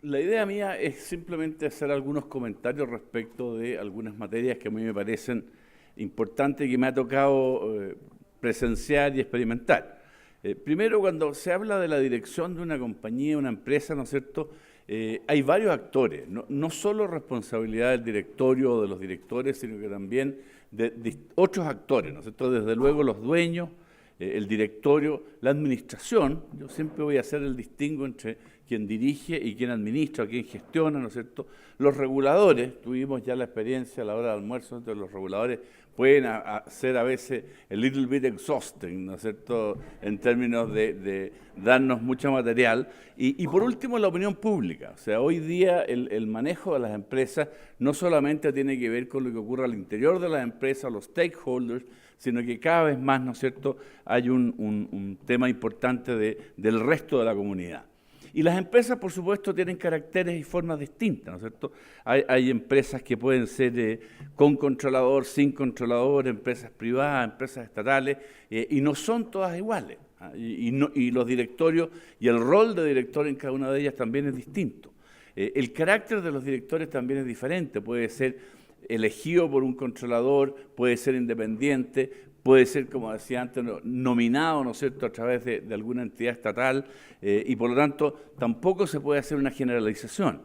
La idea mía es simplemente hacer algunos comentarios respecto de algunas materias que a mí me parecen importantes y que me ha tocado presenciar y experimentar. Primero, cuando se habla de la dirección de una compañía, una empresa, ¿no es cierto?, hay varios actores, no solo responsabilidad del directorio o de los directores, sino que también de otros actores, ¿no es cierto?, desde luego los dueños, el directorio, la administración. Yo siempre voy a hacer el distingo entre quien dirige y quien administra, quien gestiona, ¿no es cierto? Los reguladores, tuvimos ya la experiencia a la hora del almuerzo, entonces los reguladores pueden ser a veces a little bit exhausting, ¿no es cierto?, en términos de darnos mucho material. Y por último, la opinión pública. O sea, hoy día el manejo de las empresas no solamente tiene que ver con lo que ocurre al interior de las empresas, los stakeholders, sino que cada vez más, ¿no es cierto?, hay un tema importante del resto de la comunidad. Y las empresas, por supuesto, tienen caracteres y formas distintas, ¿no es cierto? Hay empresas que pueden ser con controlador, sin controlador, empresas privadas, empresas estatales, y no son todas iguales. Y los directorios y el rol de director en cada una de ellas también es distinto. El carácter de los directores también es diferente, puede ser elegido por un controlador, puede ser independiente, puede ser, como decía antes, nominado, ¿no es cierto?, a través de alguna entidad estatal, y por lo tanto tampoco se puede hacer una generalización.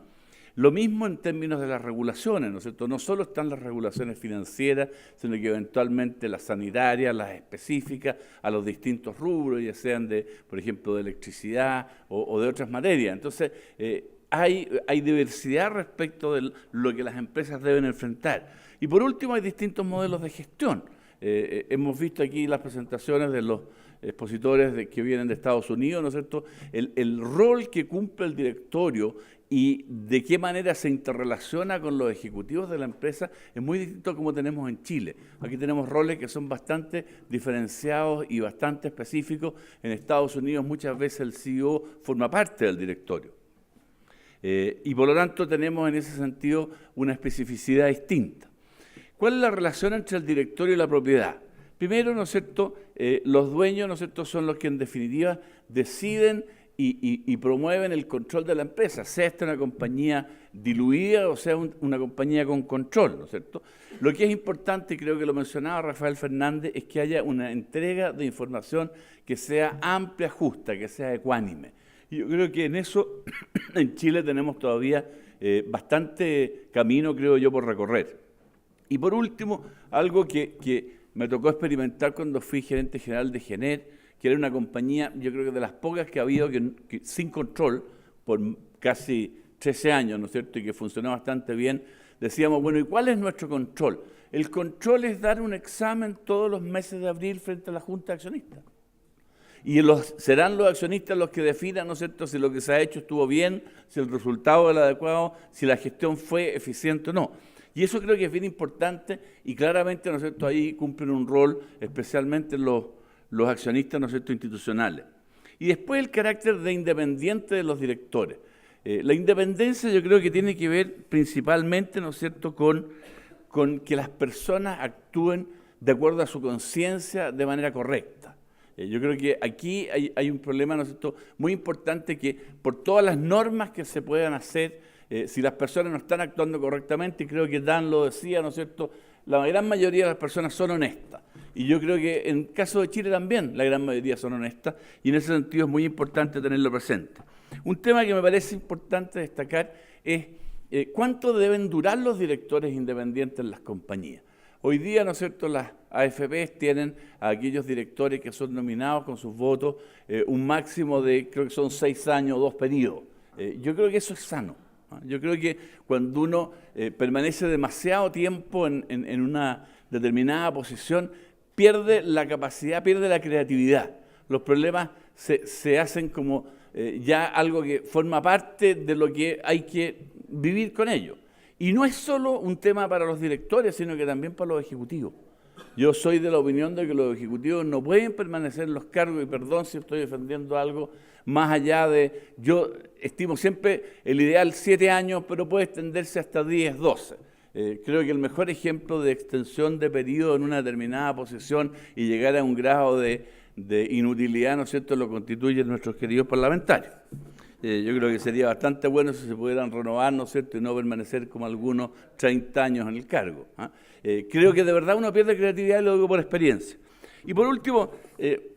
Lo mismo en términos de las regulaciones, ¿no es cierto? No solo están las regulaciones financieras, sino que eventualmente las sanitarias, las específicas a los distintos rubros, ya sean de, por ejemplo, de electricidad o de otras materias. Entonces, hay diversidad respecto de lo que las empresas deben enfrentar. Y por último, hay distintos modelos de gestión. Hemos visto aquí las presentaciones de los expositores que vienen de Estados Unidos, ¿no es cierto? El rol que cumple el directorio y de qué manera se interrelaciona con los ejecutivos de la empresa es muy distinto a como tenemos en Chile. Aquí tenemos roles que son bastante diferenciados y bastante específicos. En Estados Unidos muchas veces el CEO forma parte del directorio. Y por lo tanto tenemos en ese sentido una especificidad distinta. ¿Cuál es la relación entre el directorio y la propiedad? Primero, ¿no es cierto?, los dueños, ¿no es cierto?, son los que en definitiva deciden y promueven el control de la empresa, sea esta una compañía diluida o sea una compañía con control, ¿no es cierto? Lo que es importante, y creo que lo mencionaba Rafael Fernández, es que haya una entrega de información que sea amplia, justa, que sea ecuánime. Y yo creo que en eso en Chile tenemos todavía bastante camino, creo yo, por recorrer. Y por último, algo que me tocó experimentar cuando fui gerente general de Gener, que era una compañía, yo creo que de las pocas que ha habido que sin control por casi 13 años, ¿no es cierto?, y que funcionó bastante bien. Decíamos, bueno, ¿y cuál es nuestro control? El control es dar un examen todos los meses de abril frente a la Junta de Accionistas. Y serán los accionistas los que definan, ¿no es cierto?, si lo que se ha hecho estuvo bien, si el resultado es el adecuado, si la gestión fue eficiente o no. Y eso creo que es bien importante y claramente, ¿no es cierto?, ahí cumplen un rol, especialmente los accionistas, ¿no es cierto?, institucionales. Y después el carácter de independiente de los directores. La independencia yo creo que tiene que ver principalmente, ¿no es cierto?, con que las personas actúen de acuerdo a su conciencia de manera correcta. Yo creo que aquí hay un problema, ¿no es cierto?, muy importante, que por todas las normas que se puedan hacer, si las personas no están actuando correctamente, y creo que Dan lo decía, ¿no es cierto?, la gran mayoría de las personas son honestas. Y yo creo que en el caso de Chile también la gran mayoría son honestas, y en ese sentido es muy importante tenerlo presente. Un tema que me parece importante destacar es cuánto deben durar los directores independientes en las compañías. Hoy día, ¿no es cierto?, las AFPs tienen a aquellos directores que son nominados con sus votos un máximo de, creo que son 6 años o 2 periodos. Yo creo que eso es sano. Yo creo que cuando uno permanece demasiado tiempo en una determinada posición, pierde la capacidad, pierde la creatividad. Los problemas se hacen como ya algo que forma parte de lo que hay que vivir con ellos. Y no es solo un tema para los directores, sino que también para los ejecutivos. Yo soy de la opinión de que los ejecutivos no pueden permanecer en los cargos, y perdón si estoy defendiendo algo, más allá de, yo estimo siempre el ideal 7 años, pero puede extenderse hasta 10, 12. Creo que el mejor ejemplo de extensión de periodo en una determinada posición y llegar a un grado de inutilidad, ¿no es cierto?, lo constituyen nuestros queridos parlamentarios. Yo creo que sería bastante bueno si se pudieran renovar, ¿no es cierto?, y no permanecer como algunos 30 años en el cargo. Creo que de verdad uno pierde creatividad y lo digo por experiencia. Y por último,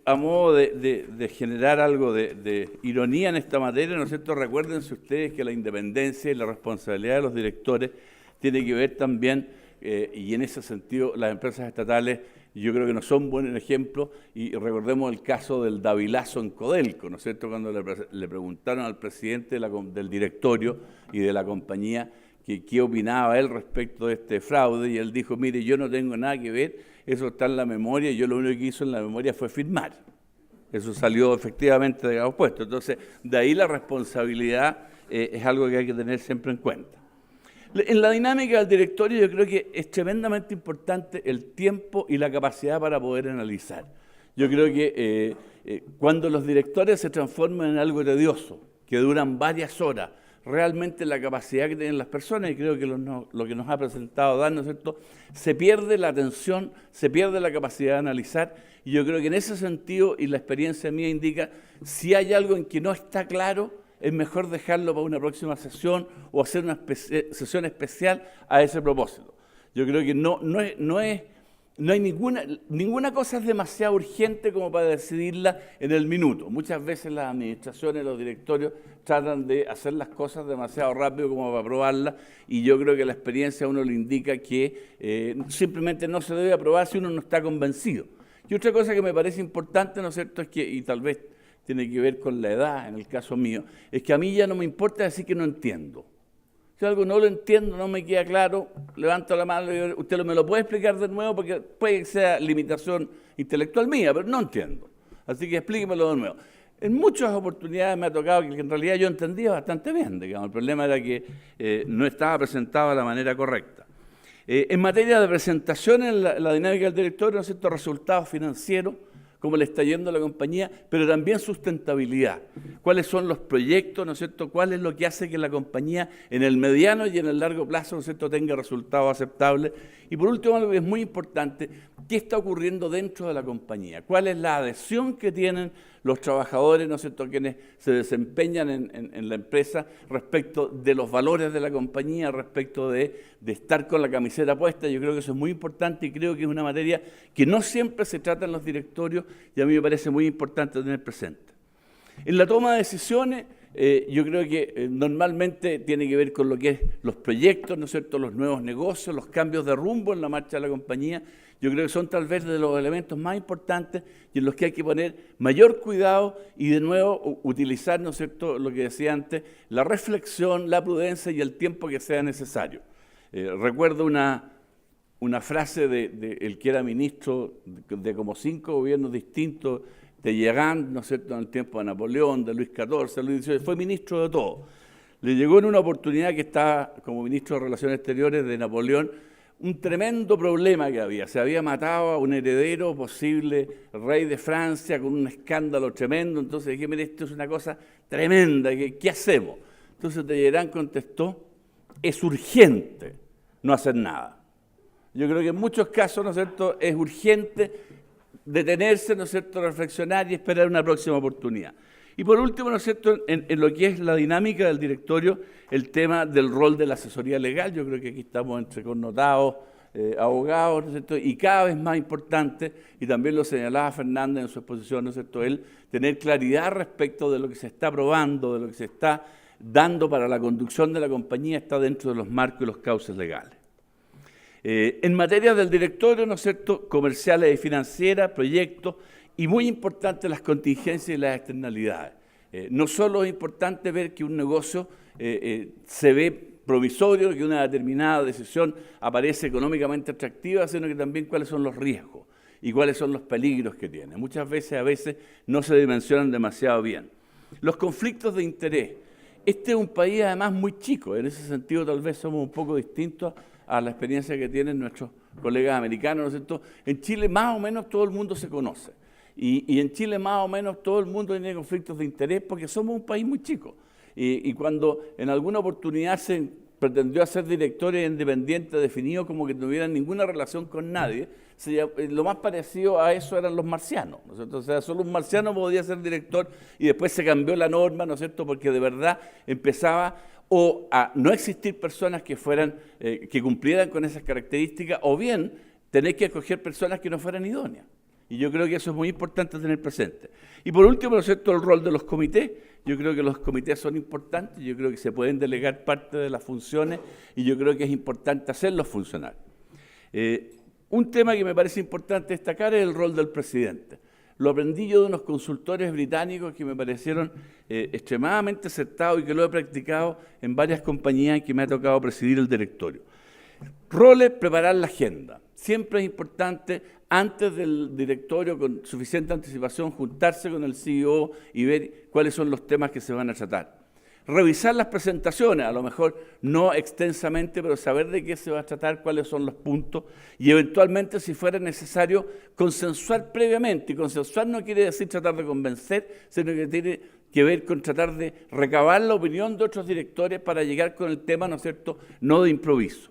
a modo de generar algo de ironía en esta materia, ¿no es cierto?, recuérdense ustedes que la independencia y la responsabilidad de los directores tiene que ver también, y en ese sentido las empresas estatales yo creo que no son buen ejemplo, y recordemos el caso del Davilazo en Codelco, ¿no es cierto?, cuando le preguntaron al presidente del directorio y de la compañía que qué opinaba él respecto de este fraude, y él dijo, mire, yo no tengo nada que ver, eso está en la memoria, y yo lo único que hizo en la memoria fue firmar. Eso salió efectivamente de los puestos. Entonces, de ahí la responsabilidad es algo que hay que tener siempre en cuenta. En la dinámica del directorio yo creo que es tremendamente importante el tiempo y la capacidad para poder analizar. Yo creo que cuando los directores se transforman en algo tedioso, que duran varias horas, realmente la capacidad que tienen las personas, y creo que lo que nos ha presentado Dan, ¿no es cierto?, se pierde la atención, se pierde la capacidad de analizar, y yo creo que en ese sentido, y la experiencia mía indica, si hay algo en que no está claro, es mejor dejarlo para una próxima sesión o hacer una sesión especial a ese propósito. Yo creo que no hay ninguna cosa es demasiado urgente como para decidirla en el minuto. Muchas veces las administraciones, los directorios tratan de hacer las cosas demasiado rápido como para aprobarlas, y yo creo que la experiencia a uno le indica que simplemente no se debe aprobar si uno no está convencido. Y otra cosa que me parece importante, ¿no es cierto?, es que, y tal vez tiene que ver con la edad, en el caso mío, es que a mí ya no me importa decir que no entiendo. Si algo no lo entiendo, no me queda claro, levanto la mano y digo, usted me lo puede explicar de nuevo, porque puede que sea limitación intelectual mía, pero no entiendo. Así que explíquemelo de nuevo. En muchas oportunidades me ha tocado que en realidad yo entendía bastante bien, digamos. El problema era que no estaba presentado de la manera correcta. En materia de presentación en la dinámica del directorio, ¿no es cierto?, resultados financieros, cómo le está yendo a la compañía, pero también sustentabilidad. ¿Cuáles son los proyectos, ¿no es cierto? ¿Cuál es lo que hace que la compañía en el mediano y en el largo plazo, ¿no es cierto?, tenga resultados aceptables? Y por último, algo que es muy importante, ¿qué está ocurriendo dentro de la compañía? ¿Cuál es la adhesión que tienen los trabajadores, ¿no es cierto?, quienes se desempeñan en la empresa respecto de los valores de la compañía, respecto de estar con la camiseta puesta? Yo creo que eso es muy importante y creo que es una materia que no siempre se trata en los directorios y a mí me parece muy importante tener presente. En la toma de decisiones, yo creo que normalmente tiene que ver con lo que es los proyectos, ¿no es cierto?, los nuevos negocios, los cambios de rumbo en la marcha de la compañía. Yo creo que son tal vez de los elementos más importantes y en los que hay que poner mayor cuidado y de nuevo utilizar, ¿no es cierto?, lo que decía antes, la reflexión, la prudencia y el tiempo que sea necesario. Recuerdo una frase de el que era ministro de como 5 gobiernos distintos, de Llegand, ¿no es cierto?, en el tiempo de Napoleón, de Luis XIV, Luis XVIII, fue ministro de todo. Le llegó en una oportunidad que estaba como ministro de Relaciones Exteriores de Napoleón, un tremendo problema que había. Se había matado a un heredero posible, rey de Francia, con un escándalo tremendo. Entonces dije, mire, esto es una cosa tremenda, ¿qué hacemos? Entonces Talleyrand contestó, es urgente no hacer nada. Yo creo que en muchos casos, ¿no es cierto?, es urgente detenerse, ¿no es cierto?, reflexionar y esperar una próxima oportunidad. Y por último, ¿no es cierto?, en lo que es la dinámica del directorio, el tema del rol de la asesoría legal. Yo creo que aquí estamos entre connotados, abogados, ¿no es cierto?, y cada vez más importante, y también lo señalaba Fernández en su exposición, ¿no es cierto?, él tener claridad respecto de lo que se está aprobando, de lo que se está dando para la conducción de la compañía, está dentro de los marcos y los cauces legales. En materia del directorio, ¿no es cierto?, comerciales y financieras, proyectos, y muy importante las contingencias y las externalidades. No solo es importante ver que un negocio se ve provisorio, que una determinada decisión aparece económicamente atractiva, sino que también cuáles son los riesgos y cuáles son los peligros que tiene. Muchas veces no se dimensionan demasiado bien. Los conflictos de interés. Este es un país además muy chico, en ese sentido tal vez somos un poco distintos a la experiencia que tienen nuestros colegas americanos, ¿no es cierto? En Chile más o menos todo el mundo se conoce y en Chile más o menos todo el mundo tiene conflictos de interés porque somos un país muy chico y cuando en alguna oportunidad se pretendió hacer directores independientes definidos como que no tuvieran ninguna relación con nadie. Lo más parecido a eso eran los marcianos, ¿no es cierto? O sea, solo un marciano podía ser director y después se cambió la norma, ¿no es cierto? Porque de verdad empezaba o a no existir personas que fueran, que cumplieran con esas características, o bien tener que escoger personas que no fueran idóneas. Y yo creo que eso es muy importante tener presente. Y por último, ¿no es cierto?, el rol de los comités. Yo creo que los comités son importantes, yo creo que se pueden delegar parte de las funciones y yo creo que es importante hacerlos funcionar. Un tema que me parece importante destacar es el rol del presidente. Lo aprendí yo de unos consultores británicos que me parecieron extremadamente acertados y que lo he practicado en varias compañías en que me ha tocado presidir el directorio. Roles, preparar la agenda. Siempre es importante, antes del directorio, con suficiente anticipación, juntarse con el CEO y ver cuáles son los temas que se van a tratar. Revisar las presentaciones, a lo mejor no extensamente, pero saber de qué se va a tratar, cuáles son los puntos y eventualmente, si fuera necesario, consensuar previamente. Y consensuar no quiere decir tratar de convencer, sino que tiene que ver con tratar de recabar la opinión de otros directores para llegar con el tema, ¿no es cierto?, no de improviso.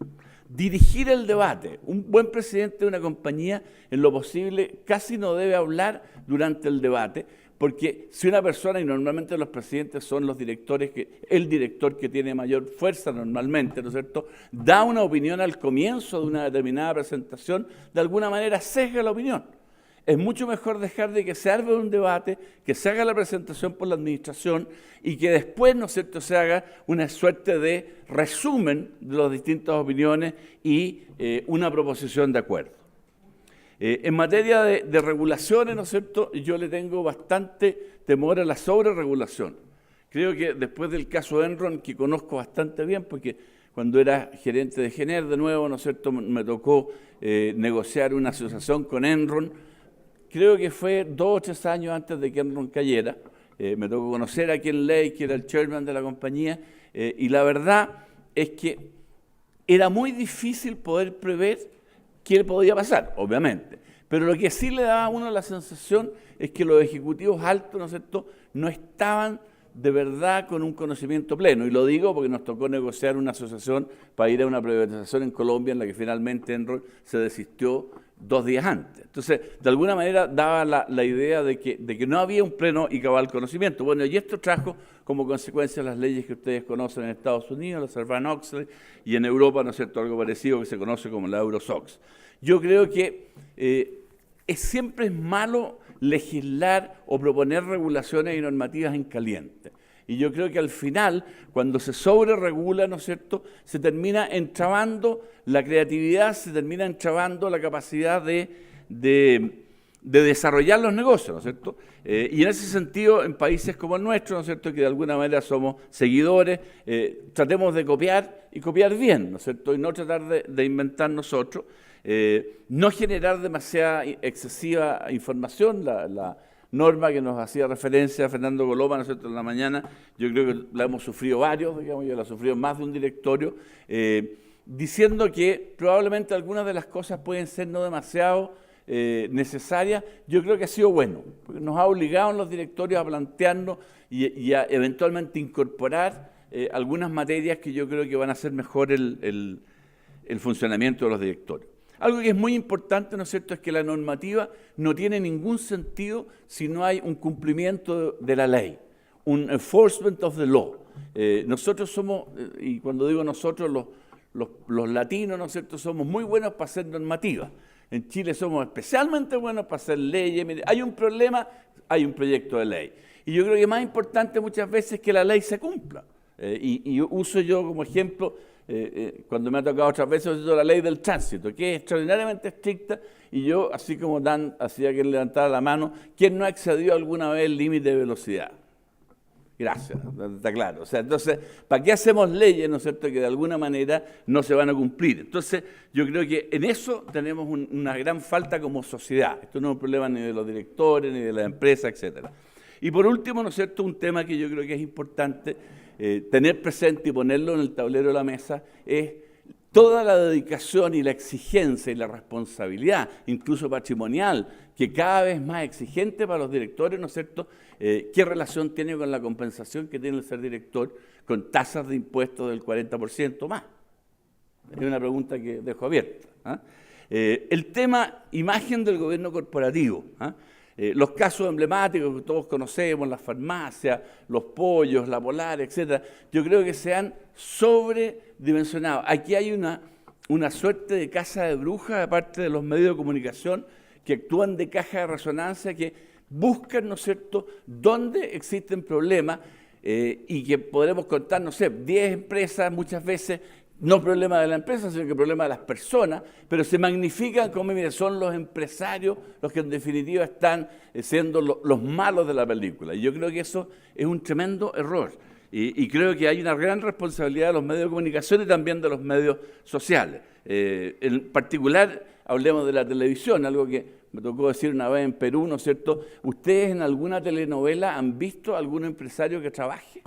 Dirigir el debate. Un buen presidente de una compañía, en lo posible, casi no debe hablar durante el debate, porque si una persona, y normalmente los presidentes son los directores, el director que tiene mayor fuerza normalmente, ¿no es cierto?, da una opinión al comienzo de una determinada presentación, de alguna manera sesga la opinión. Es mucho mejor dejar de que se arme un debate, que se haga la presentación por la administración y que después, ¿no es cierto?, se haga una suerte de resumen de las distintas opiniones y una proposición de acuerdo. En materia de regulaciones, ¿no es cierto?, yo le tengo bastante temor a la sobreregulación. Creo que después del caso Enron, que conozco bastante bien, porque cuando era gerente de Gener, de nuevo, ¿no es cierto?, me tocó negociar una asociación con Enron. Creo que fue 2 o 3 años antes de que Enron cayera. Me tocó conocer a Ken Lay, que era el chairman de la compañía, y la verdad es que era muy difícil poder prever qué podía pasar, obviamente. Pero lo que sí le daba a uno la sensación es que los ejecutivos altos, ¿no es cierto?, no estaban de verdad con un conocimiento pleno. Y lo digo porque nos tocó negociar una asociación para ir a una privatización en Colombia en la que finalmente Enron se desistió 2 días antes. Entonces, de alguna manera daba la idea de que no había un pleno y cabal conocimiento. Bueno, y esto trajo como consecuencia las leyes que ustedes conocen en Estados Unidos, la Sarbanes-Oxley, y en Europa, ¿no es cierto?, algo parecido que se conoce como la Euro-SOX. Yo creo que siempre es malo legislar o proponer regulaciones y normativas en caliente. Y yo creo que al final, cuando se sobreregula, ¿no es cierto?, se termina entrabando la creatividad, se termina entrabando la capacidad de desarrollar los negocios, ¿no es cierto? Y en ese sentido, en países como el nuestro, ¿no es cierto?, que de alguna manera somos seguidores, tratemos de copiar y copiar bien, ¿no es cierto?, y no tratar de inventar nosotros, no generar demasiada excesiva información. La norma que nos hacía referencia a Fernando Coloma, ¿no es cierto?, en la mañana, yo creo que la hemos sufrido varios, digamos, yo la he sufrido más de un directorio, diciendo que probablemente algunas de las cosas pueden ser no demasiado necesarias. Yo creo que ha sido bueno, porque nos ha obligado en los directorios a plantearnos y a eventualmente incorporar algunas materias que yo creo que van a hacer mejor el funcionamiento de los directorios. Algo que es muy importante, ¿no es cierto?, es que la normativa no tiene ningún sentido si no hay un cumplimiento de la ley, un enforcement of the law. Nosotros somos, y cuando digo nosotros, los latinos, ¿no es cierto?, somos muy buenos para hacer normativas. En Chile somos especialmente buenos para hacer leyes. Mire, hay un problema, hay un proyecto de ley. Y yo creo que más importante muchas veces es que la ley se cumpla. Y uso yo como ejemplo, cuando me ha tocado otras veces, uso la ley del tránsito, que es extraordinariamente estricta, y yo, así como Dan hacía que él levantara la mano, ¿quién no excedió alguna vez el límite de velocidad? Gracias, está claro. O sea, entonces, ¿para qué hacemos leyes, no es cierto?, que de alguna manera no se van a cumplir? Entonces, yo creo que en eso tenemos una gran falta como sociedad. Esto no es un problema ni de los directores, ni de las empresas, etcétera. Y por último, ¿no es cierto?, un tema que yo creo que es importante tener presente y ponerlo en el tablero de la mesa es toda la dedicación y la exigencia y la responsabilidad, incluso patrimonial, que cada vez más exigente para los directores, ¿no es cierto?, qué relación tiene con la compensación que tiene el ser director, con tasas de impuestos del 40% más? Es una pregunta que dejo abierta. El tema imagen del gobierno corporativo. Los casos emblemáticos que todos conocemos, las farmacias, los pollos, la Polar, etcétera, yo creo que se han sobredimensionado. Aquí hay una suerte de casa de brujas de parte de los medios de comunicación que actúan de caja de resonancia, que buscan, ¿no es cierto?, dónde existen problemas y que podremos contar, no sé, 10 empresas muchas veces, no problema de la empresa, sino que problema de las personas, pero se magnifican como, mire, son los empresarios los que en definitiva están siendo los malos de la película. Y yo creo que eso es un tremendo error. Y creo que hay una gran responsabilidad de los medios de comunicación y también de los medios sociales. En particular, hablemos de la televisión, algo que me tocó decir una vez en Perú, ¿no es cierto? ¿Ustedes en alguna telenovela han visto algún empresario que trabaje?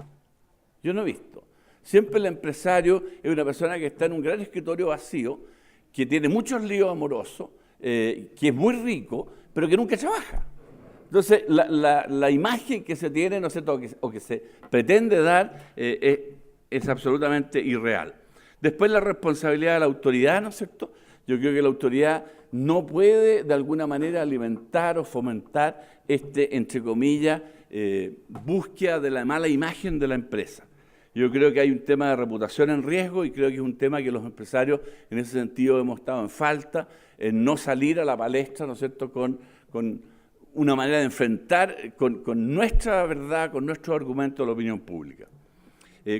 Yo no he visto. Siempre el empresario es una persona que está en un gran escritorio vacío, que tiene muchos líos amorosos, que es muy rico, pero que nunca trabaja. Entonces, la imagen que se tiene, ¿no es cierto?, o que se pretende dar, es absolutamente irreal. Después, la responsabilidad de la autoridad, ¿no es cierto? Yo creo que la autoridad no puede, de alguna manera, alimentar o fomentar entre comillas, búsqueda de la mala imagen de la empresa. Yo creo que hay un tema de reputación en riesgo y creo que es un tema que los empresarios en ese sentido hemos estado en falta, en no salir a la palestra, ¿no es cierto?, con una manera de enfrentar con nuestra verdad, con nuestros argumentos, la opinión pública.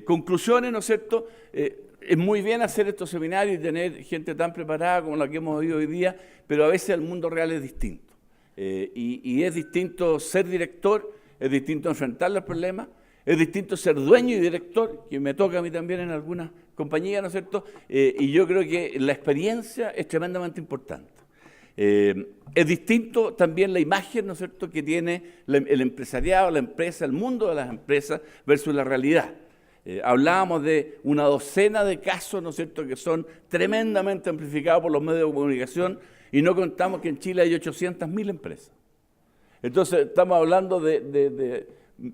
Conclusiones, ¿no es cierto? Es muy bien hacer estos seminarios y tener gente tan preparada como la que hemos oído hoy día, pero a veces el mundo real es distinto. Y es distinto ser director, es distinto enfrentar los problemas, es distinto ser dueño y director, que me toca a mí también en algunas compañías, ¿no es cierto? Y yo creo que la experiencia es tremendamente importante. Es distinto también la imagen, ¿no es cierto?, que tiene el empresariado, la empresa, el mundo de las empresas versus la realidad. Hablábamos de una docena de casos, ¿no es cierto?, que son tremendamente amplificados por los medios de comunicación y no contamos que en Chile hay 800.000 empresas. Entonces, estamos hablando de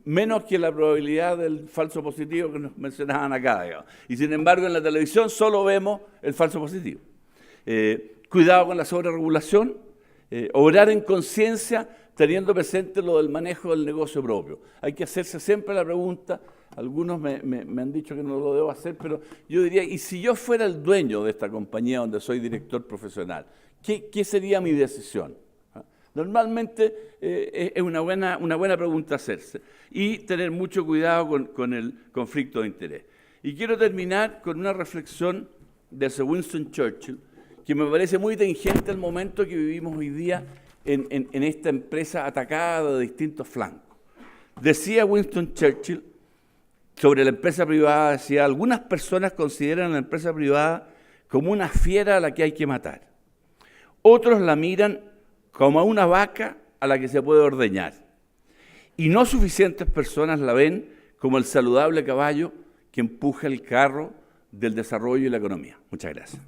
menos que la probabilidad del falso positivo que nos mencionaban acá, digamos. Y sin embargo, en la televisión solo vemos el falso positivo. Cuidado con la sobreregulación, obrar en conciencia teniendo presente lo del manejo del negocio propio. Hay que hacerse siempre la pregunta, algunos me han dicho que no lo debo hacer, pero yo diría, ¿y si yo fuera el dueño de esta compañía donde soy director profesional? ¿Qué sería mi decisión? Normalmente es una buena pregunta hacerse y tener mucho cuidado con el conflicto de interés. Y quiero terminar con una reflexión de Sir Winston Churchill, que me parece muy tangente al momento que vivimos hoy día en esta empresa atacada de distintos flancos. Decía Winston Churchill sobre la empresa privada, decía, algunas personas consideran a la empresa privada como una fiera a la que hay que matar. Otros la miran como a una vaca a la que se puede ordeñar. Y no suficientes personas la ven como el saludable caballo que empuja el carro del desarrollo y la economía. Muchas gracias.